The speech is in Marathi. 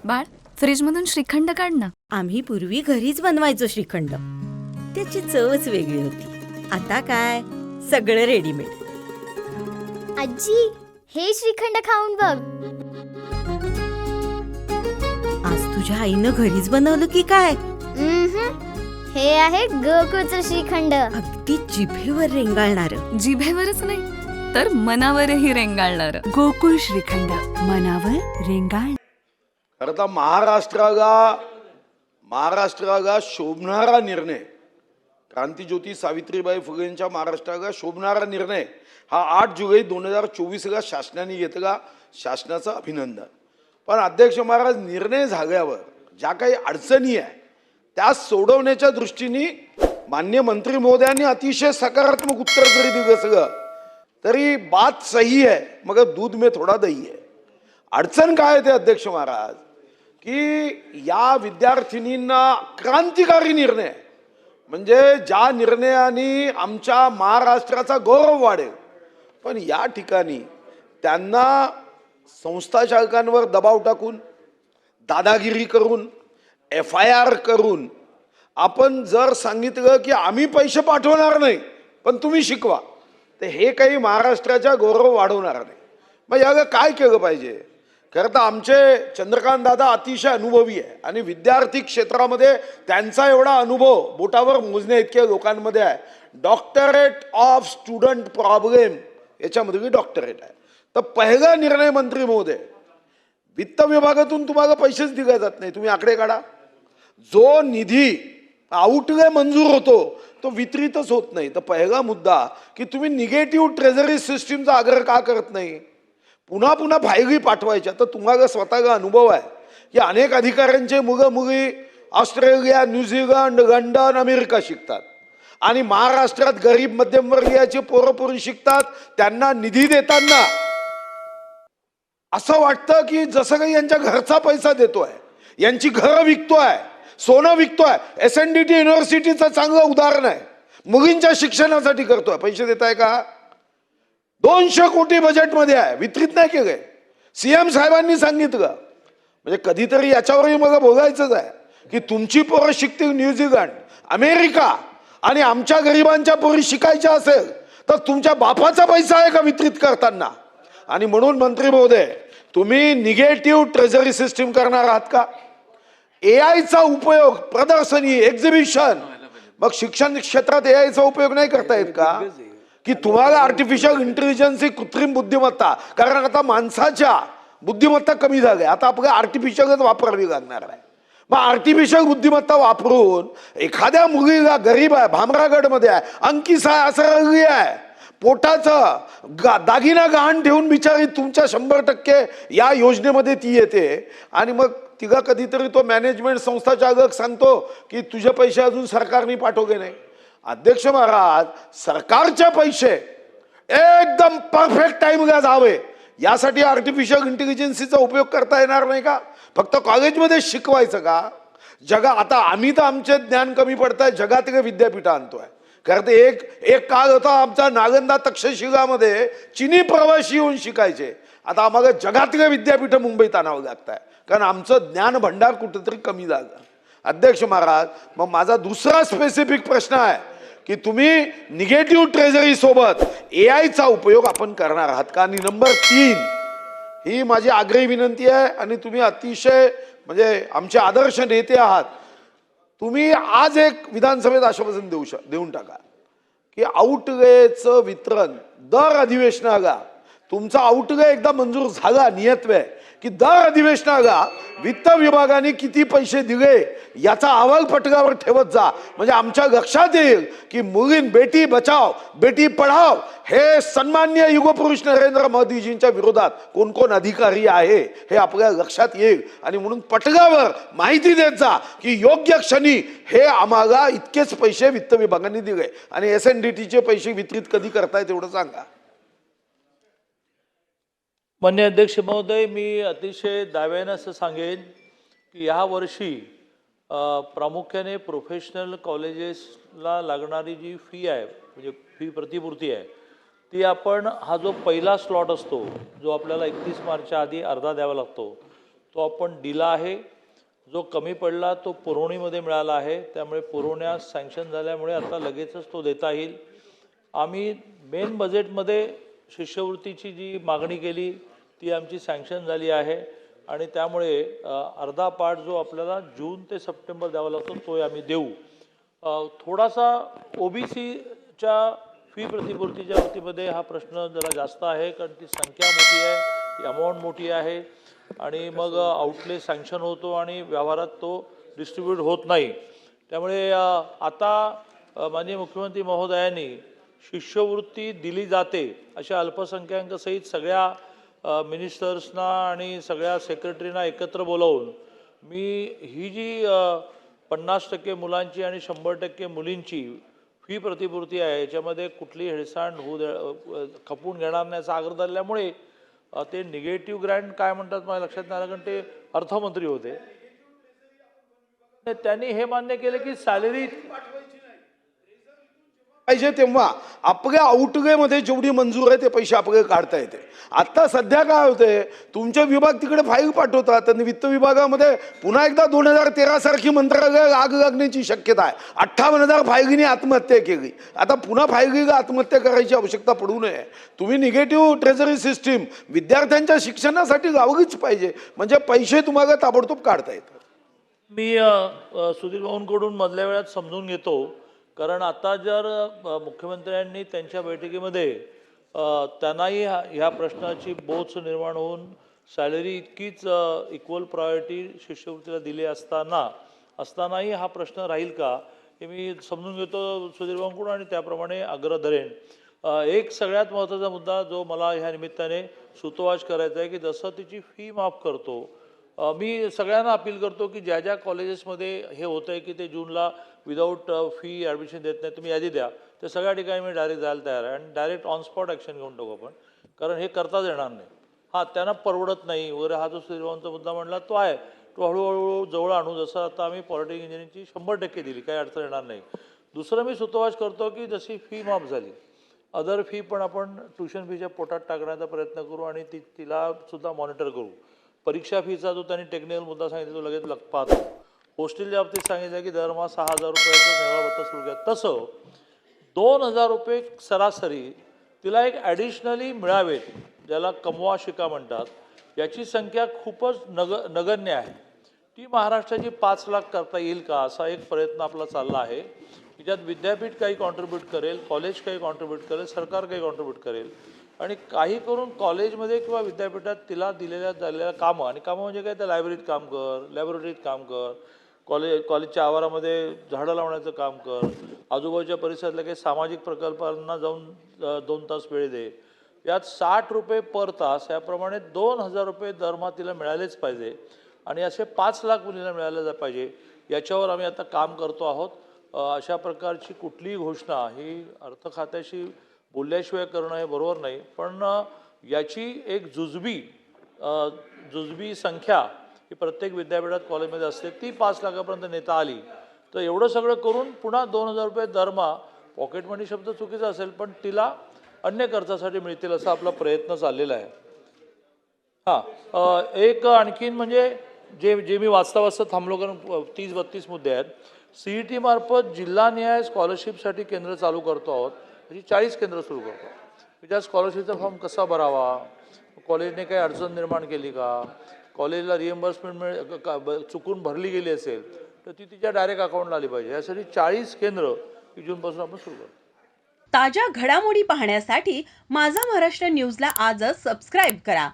बाळ, फ्रीजमधून श्रीखंड काढ ना. आम्ही पूर्वी घरीच बनवायचो श्रीखंड. त्याची चवच वेगळी होती. आता काय सगळं रेडीमेड. आजी, हे श्रीखंड खाऊन बघ. आज तुझ्या आईनं घरीच बनवलं की काय? हे आहे गोकुळचं श्रीखंड. अगदी जिभेवर रेंगाळणार. जिभेवरच नाही तर मनावरही रेंगाळणार. गोकुळ श्रीखंड, मनावर रेंगाळ. खरं तर महाराष्ट्रागा शोभणारा निर्णय, क्रांतीज्योती सावित्रीबाई फुलेंच्या महाराष्ट्रागा शोभणारा निर्णय हा 8 जुलै 2024 शासनाने घेतला. शासनाचं अभिनंदन. पण अध्यक्ष महाराज, निर्णय झाल्यावर ज्या काही अडचणी आहे त्या सोडवण्याच्या दृष्टीने मान्य मंत्री महोदयांनी अतिशय सकारात्मक उत्तर जरी दिलं सगळं तरी बात सही है मगर दूध में थोडा दही है. अडचण काय आहे ते अध्यक्ष महाराज की या विद्यार्थिनींना क्रांतिकारी निर्णय, म्हणजे ज्या निर्णयाने आमच्या महाराष्ट्राचा गौरव वाढेल, पण या ठिकाणी त्यांना संस्था चालकांवर दबाव टाकून, दादागिरी करून, FIR करून आपण जर सांगितलं की आम्ही पैसे पाठवणार नाही पण तुम्ही शिकवा, तर हे काही महाराष्ट्राचा गौरव वाढवणार नाही. मग याला काय केलं पाहिजे? खरं तर आमचे चंद्रकांत दादा अतिशय अनुभवी आहे आणि विद्यार्थी क्षेत्रामध्ये त्यांचा एवढा अनुभव बोटावर मोजण्या इतक्या लोकांमध्ये आहे. डॉक्टरेट ऑफ स्टुडंट प्रॉब्लेम याच्यामध्ये डॉक्टरेट आहे. तर पहिला निर्णय मंत्री महोदय, वित्त विभागातून तुम्हाला पैसेच दिले जात नाही. तुम्ही आकडे काढा. जो निधी आउटले मंजूर होतो तो वितरितच होत नाही. तर पहिला मुद्दा की तुम्ही निगेटिव्ह ट्रेझरी सिस्टीमचा आग्रह का करत नाही? पुन्हा पुन्हा फायली पाठवायच्या. तर तुम्हाला स्वतःला अनुभव आहे की अनेक अधिकाऱ्यांचे मुलं मुली ऑस्ट्रेलिया, न्यूझीलंड, लंडन, अमेरिका शिकतात आणि महाराष्ट्रात गरीब मध्यमवर्गीयाचे पोरं शिकतात. त्यांना निधी देताना असं वाटतं की जसं काही यांच्या घरचा पैसा देतोय, यांची घरं विकतोय, सोनं विकतोय. SNDT युनिव्हर्सिटीचं चांगलं उदाहरण आहे. मुलींच्या शिक्षणासाठी करतोय. पैसे देताय का? 200 कोटी बजेटमध्ये आहे, वितरित नाही केलंय. CM साहेबांनी सांगितलं. म्हणजे कधीतरी याच्यावरही मला बोलायचंच आहे की तुमची पोरं शिकतील न्यूझीलंड, अमेरिका आणि आमच्या गरिबांच्या पोरी शिकायच्या असेल तर तुमच्या बापाचा पैसा आहे का वितरित करताना? आणि म्हणून मंत्री महोदय, तुम्ही निगेटिव्ह ट्रेझरी सिस्टीम करणार आहात का? AI उपयोग, प्रदर्शनी, एक्झिबिशन, मग शिक्षण क्षेत्रात AI उपयोग नाही करता येत का? की तुम्हाला आर्टिफिशियल इंटेलिजन्स, कृत्रिम बुद्धिमत्ता, कारण आता माणसाच्या बुद्धिमत्ता कमी झाली, आता आपल्याला आर्टिफिशियलच वापरावी लागणार आहे. मग आर्टिफिशियल बुद्धिमत्ता वापरून एखाद्या मुलीला, गरीब आहे, भामरागडमध्ये आहे, अंकिस आहे, असं आहे, पोटाचं दागिना गहाण ठेवून बिचारी तुमच्या 100% या योजनेमध्ये ती येते आणि मग तिला कधीतरी तो मॅनेजमेंट संस्था चालक सांगतो की तुझे पैसे अजून सरकारने पाठवले नाही. अध्यक्ष महाराज, सरकारचे पैसे एकदम परफेक्ट टाइमला जावे यासाठी आर्टिफिशियल इंटेलिजन्सचा उपयोग करता येणार नाही का? फक्त कॉलेजमध्ये शिकवायचं का? आता आम्ही तर आमचे ज्ञान कमी पडतंय, जगातले विद्यापीठ आणतोय. कारण ते एक काळ होता आमचा नालंदा, तक्षशिलामध्ये चीनी प्रवासी येऊन शिकायचे. आता आम्हाला जगातले विद्यापीठ मुंबईत आणावं लागत आहे कारण आमचं ज्ञान भंडार कुठेतरी कमी झालं. अध्यक्ष महाराज, मग माझा दुसरा स्पेसिफिक प्रश्न आहे की तुम्ही निगेटिव्ह ट्रेझरी सोबत AI उपयोग आपण करणार आहात का? आणि नंबर 3 ही माझी आग्रही विनंती आहे आणि तुम्ही अतिशय म्हणजे आमचे आदर्श नेते आहात. तुम्ही आज एक विधानसभेत आश्वासन देऊन टाका की आउटलेचं वितरण दर अधिवेशनाला, तुमचा आउटले एकदा मंजूर झाला, नियतव्यय की दर अधिवेशनाला वित्त विभागाने किती पैसे दिले याचा अहवाल पटलावर ठेवत जा. म्हणजे आमच्या लक्षात येईल की मुलीं बेटी बचाव बेटी पढाव हे सन्माननीय युगपुरुष नरेंद्र मोदीजींच्या विरोधात कोण कोण अधिकारी आहे हे आपल्या लक्षात येईल. आणि म्हणून पटलावर माहिती देत जा की योग्य क्षणी हे आम्हाला इतकेच पैसे वित्त विभागाने दिले आणि SNDTचे पैसे वितरित कधी करताय तेवढं सांगा. माननीय अध्यक्ष महोदय, मी अतिशय दाव्यानं असं सांगेन की ह्या वर्षी प्रामुख्याने प्रोफेशनल कॉलेजेसला लागणारी जी फी आहे, म्हणजे फी प्रतिपूर्ती आहे, ती आपण हा जो पहिला स्लॉट असतो जो आपल्याला 31 मार्चच्या आधी अर्धा द्यावा लागतो, तो आपण दिला आहे. जो कमी पडला तो पुरवणीमध्ये मिळाला आहे, त्यामुळे पुरवण्यास सँक्शन झाल्यामुळे आता लगेचच तो देता येईल. आम्ही मेन बजेटमध्ये शिष्यवृत्तीची जी मागणी केली ती आमची सँक्शन झाली आहे आणि त्यामुळे अर्धा पार्ट जो आपल्याला जून ते सप्टेंबर द्यावा लागतो तो आम्ही देऊ. थोडासा ओबीसीच्या फी प्रतिपूर्तीच्या वृत्तीमध्ये हा प्रश्न जरा जास्त आहे, कारण ती संख्या मोठी आहे, ती अमाऊंट मोठी आहे आणि मग आउटले सँक्शन होतो आणि व्यवहारात तो डिस्ट्रीब्यूट होत नाही. त्यामुळे आता माननीय मुख्यमंत्री महोदयांनी शिष्यवृत्ती दिली जाते अशा अल्पसंख्याकांसहित सगळ्या मिनिस्टर्सना आणि सगळ्या सेक्रेटरीना एकत्र बोलावून मी ही जी 50% मुलांची आणि 100% मुलींची फी प्रतिपूर्ती आहे याच्यामध्ये कुठली हेळसांड खपून घेणार नाही असा आग्रह धरल्यामुळे ते निगेटिव्ह ग्रँट काय म्हणतात मला लक्षात नाही आलं, कारण ते अर्थमंत्री होते. त्यांनी हे मान्य केलं की सॅलरी पाहिजे तेव्हा आपल्या आउटगेमध्ये जेवढी मंजूर आहे ते पैसे आपल्याला काढता येते. आता सध्या काय होते, तुमचे विभाग तिकडे फाईल पाठवतात आणि वित्त विभागामध्ये पुन्हा एकदा 2013 सारखी मंत्रालय आग लागण्याची शक्यता आहे. 58,000 फायलींनी आत्महत्या केली. आता पुन्हा फायलीला आत्महत्या करायची आवश्यकता पडू नये. तुम्ही निगेटिव्ह ट्रेझरी सिस्टीम विद्यार्थ्यांच्या शिक्षणासाठी लावलीच पाहिजे, म्हणजे पैसे तुम्हाला ताबडतोब काढता येतात. मी सुधीर भाऊंकडून मधल्या वेळात समजून घेतो, कारण आता जर मुख्यमंत्र्यांनी त्यांच्या बैठकीमध्ये त्यांनाही ह्या प्रश्नाची बोच निर्माण होऊन सॅलरी इतकीच इक्वल प्रायोरिटी शिष्यवृत्तीला दिली असतानाही हा प्रश्न राहील का हे मी समजून घेतो सुधीर भाऊंकडून आणि त्याप्रमाणे आग्रह धरेन. एक सगळ्यात महत्त्वाचा मुद्दा जो मला ह्या निमित्ताने सुतोवाच करायचा आहे की जसं तिची फी माफ करतो, मी सगळ्यांना अपील करतो की ज्या ज्या कॉलेजेसमध्ये हे होतं आहे की ते जूनला विदाऊट फी ॲडमिशन देत नाही, तुम्ही यादी द्या. ते सगळ्या ठिकाणी मी डायरेक्ट जायला तयार आहे आणि डायरेक्ट ऑन स्पॉट ॲक्शन घेऊन टाकू आपण, कारण हे करताच येणार नाही. हां, त्यांना परवडत नाही वगैरे हा जो सुधीरभाऊंचा मुद्दा म्हणला तो आहे, तो हळूहळू जवळ आणू. जसं आता आम्ही पॉलिटिकल इंजिनिअरिंगची 100% दिली, काही अडचण येणार नाही. दुसरं मी सुतोवाच करतो की जशी फी माफ झाली, अदर फी पण आपण ट्युशन फीच्या पोटात टाकण्याचा प्रयत्न करू आणि तिला सुद्धा मॉनिटर करू. परीक्षा फीचा जो त्यांनी टेक्निकल मुद्दा सांगितला तो लगेच पाहतो. हॉस्टेलच्या बाबतीत सांगितलं की दरमहा 6,000 रुपयाचं सेवा भत्ता सुरू केलं, तसं 2,000 रुपये सरासरी तिला एक ॲडिशनली मिळावेत, ज्याला कमवा शिका म्हणतात. याची संख्या खूपच नगण्य आहे. ती महाराष्ट्राची 5 लाख करता येईल का असा एक प्रयत्न आपला चालला आहे. त्याच्यात विद्यापीठ काही कॉन्ट्रीब्यूट करेल, कॉलेज काही कॉन्ट्रीब्यूट करेल, सरकार काही कॉन्ट्रीब्यूट करेल आणि काही करून कॉलेजमध्ये किंवा विद्यापीठात तिला झालेल्या कामं, आणि कामं म्हणजे काय, तर लायब्ररीत काम कर, लॅबोरेटरीत काम कर, कॉलेजच्या आवारामध्ये झाडं लावण्याचं काम कर, आजूबाजूच्या परिसरातल्या काही सामाजिक प्रकल्पांना जाऊन 2 तास वेळ दे. यात 60 रुपये पर तास याप्रमाणे 2,000 रुपये दरमहा तिला मिळालेच पाहिजे आणि असे 5 लाख मुलींना मिळाले पाहिजे. याच्यावर आम्ही आता काम करतो आहोत. अशा प्रकारची कुठलीही घोषणा ही अर्थ खात्याशी बोलल्याशिवाय करणं हे बरोबर नाही, पण याची एक जुजबी संख्या ही प्रत्येक विद्यापीठात कॉलेजमध्ये असते, ती 5 लाखापर्यंत नेता आली तर एवढं सगळं करून पुन्हा 2,000 रुपये दरमहा, पॉकेट मनी शब्द चुकीचा असेल पण तिला अन्य खर्चासाठी मिळतील असा आपला प्रयत्न चाललेला आहे. हां, एक आणखीन म्हणजे जे मी वाचता थांबलो, कारण 30-32 मुद्दे आहेत. CET मार्फत जिल्हानिहाय स्कॉलरशिपसाठी केंद्र चालू करतो आहोत, म्हणजे 40 केंद्र सुरू करतो. त्या स्कॉलरशिपचा फॉर्म कसा भरावा, कॉलेजने काही अडचण निर्माण केली का, कॉलेजला रिएम्बर्समेंट चुकून भरली गेली असेल तर ती तिच्या डायरेक्ट अकाउंटला आली पाहिजे. यासाठी 40 केंद्र जूनपासून आपण सुरू करतो. ताज्या घडामोडी पाहण्यासाठी माझा महाराष्ट्र न्यूजला आजच सबस्क्राईब करा.